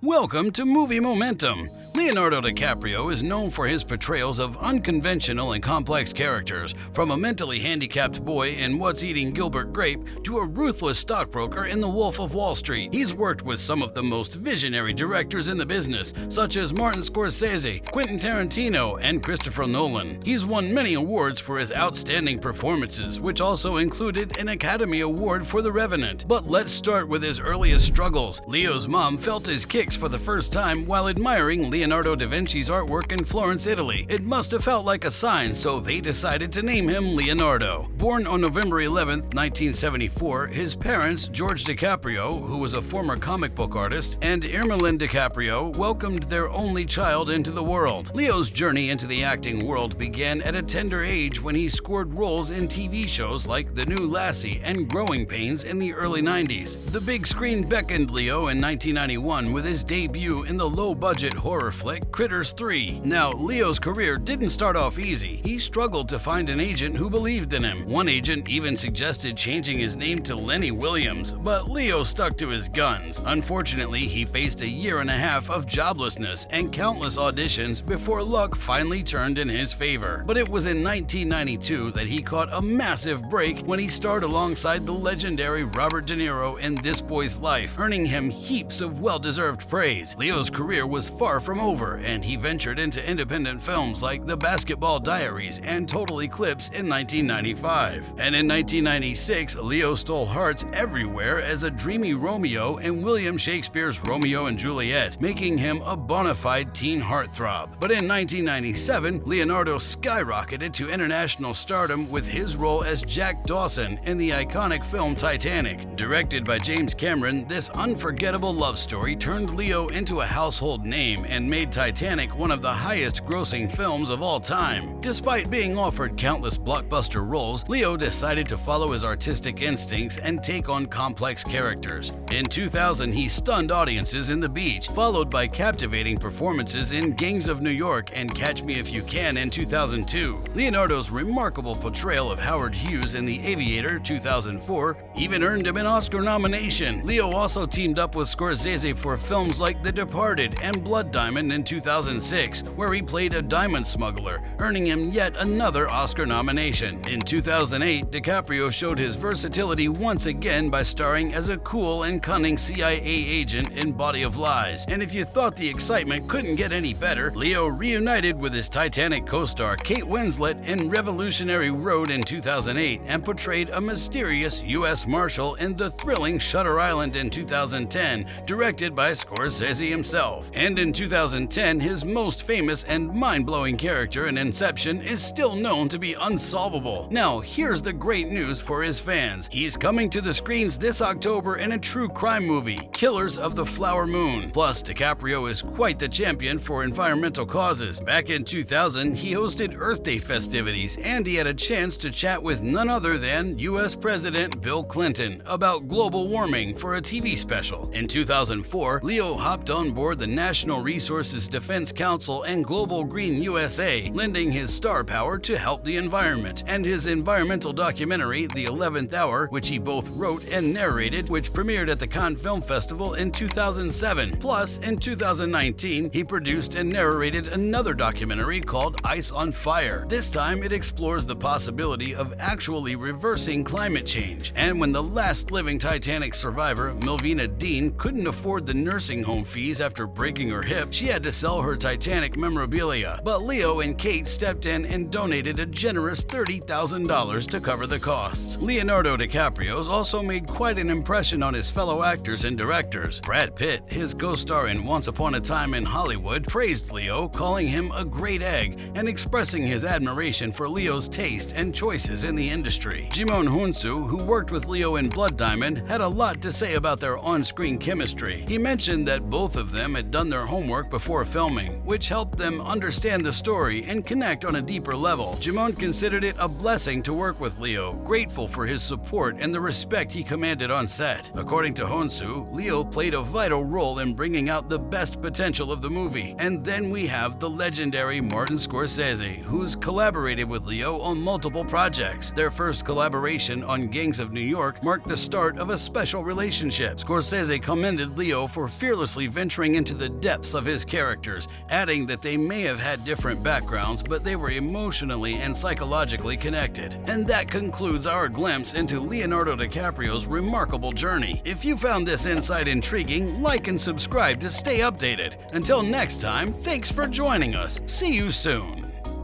Welcome to Movie Momentum. Leonardo DiCaprio is known for his portrayals of unconventional and complex characters, from a mentally handicapped boy in What's Eating Gilbert Grape to a ruthless stockbroker in The Wolf of Wall Street. He's worked with some of the most visionary directors in the business, such as Martin Scorsese, Quentin Tarantino, and Christopher Nolan. He's won many awards for his outstanding performances, which also included an Academy Award for The Revenant. But let's start with his earliest struggles. Leo's mom felt his kicks for the first time while admiring Leonardo da Vinci's artwork in Florence, Italy. It must have felt like a sign, so they decided to name him Leonardo. Born on November 11, 1974, his parents, George DiCaprio, who was a former comic book artist, and Irmelin DiCaprio, welcomed their only child into the world. Leo's journey into the acting world began at a tender age when he scored roles in TV shows like The New Lassie and Growing Pains in the early 90s. The big screen beckoned Leo in 1991 with his debut in the low-budget horror flick Critters 3. Now, Leo's career didn't start off easy. He struggled to find an agent who believed in him. One agent even suggested changing his name to Lenny Williams, but Leo stuck to his guns. Unfortunately, he faced a year and a half of joblessness and countless auditions before luck finally turned in his favor. But it was in 1992 that he caught a massive break when he starred alongside the legendary Robert De Niro in This Boy's Life, earning him heaps of well-deserved praise. Leo's career was far from over, and he ventured into independent films like The Basketball Diaries and Total Eclipse in 1995. And in 1996, Leo stole hearts everywhere as a dreamy Romeo in William Shakespeare's Romeo and Juliet, making him a bona fide teen heartthrob. But in 1997, Leonardo skyrocketed to international stardom with his role as Jack Dawson in the iconic film Titanic. Directed by James Cameron, this unforgettable love story turned Leo into a household name and made Titanic one of the highest-grossing films of all time. Despite being offered countless blockbuster roles, Leo decided to follow his artistic instincts and take on complex characters. In 2000, he stunned audiences in The Beach, followed by captivating performances in Gangs of New York and Catch Me If You Can in 2002. Leonardo's remarkable portrayal of Howard Hughes in The Aviator 2004 even earned him an Oscar nomination. Leo also teamed up with Scorsese for films like The Departed and Blood Diamond in 2006, where he played a diamond smuggler, earning him yet another Oscar nomination. In 2008, DiCaprio showed his versatility once again by starring as a cool and cunning CIA agent in Body of Lies. And if you thought the excitement couldn't get any better, Leo reunited with his Titanic co-star Kate Winslet in Revolutionary Road in 2008 and portrayed a mysterious U.S. Marshal in the thrilling Shutter Island in 2010, directed by Scorsese himself. And in 2010, his most famous and mind-blowing character in Inception is still known to be unsolvable. Now, here's the great news for his fans. He's coming to the screens this October in a true crime movie, Killers of the Flower Moon. Plus, DiCaprio is quite the champion for environmental causes. Back in 2000, he hosted Earth Day festivities, and he had a chance to chat with none other than U.S. President Bill Clinton about global warming for a TV special. In 2004, Leo hopped on board the National Resources Defense Council and Global Green USA, lending his star power to help the environment. And his environmental documentary, The 11th Hour, which he both wrote and narrated, which premiered at the Cannes Film Festival in 2007. Plus, in 2019, he produced and narrated another documentary called Ice on Fire. This time, it explores the possibility of actually reversing climate change. And when the last living Titanic survivor, Melvina Dean, couldn't afford the nursing home fees after breaking her hip, she had to sell her Titanic memorabilia. But Leo and Kate stepped in and donated a generous $30,000 to cover the costs. Leonardo DiCaprio's also made quite an impression on his fellow actors and directors. Brad Pitt, his co-star in Once Upon a Time in Hollywood, praised Leo, calling him a great egg and expressing his admiration for Leo's taste and choices in the industry. Jimon Hunsu, who worked with Leo in Blood Diamond, had a lot to say about their on-screen chemistry. He mentioned that both of them had done their homework before before filming, which helped them understand the story and connect on a deeper level. Jimon considered it a blessing to work with Leo, grateful for his support and the respect he commanded on set. According to Honshu, Leo played a vital role in bringing out the best potential of the movie. And then we have the legendary Martin Scorsese, who's collaborated with Leo on multiple projects. Their first collaboration on Gangs of New York marked the start of a special relationship. Scorsese commended Leo for fearlessly venturing into the depths of his characters, adding that they may have had different backgrounds, but they were emotionally and psychologically connected. And that concludes our glimpse into Leonardo DiCaprio's remarkable journey. If you found this insight intriguing, like and subscribe to stay updated. Until next time, thanks for joining us. See you soon.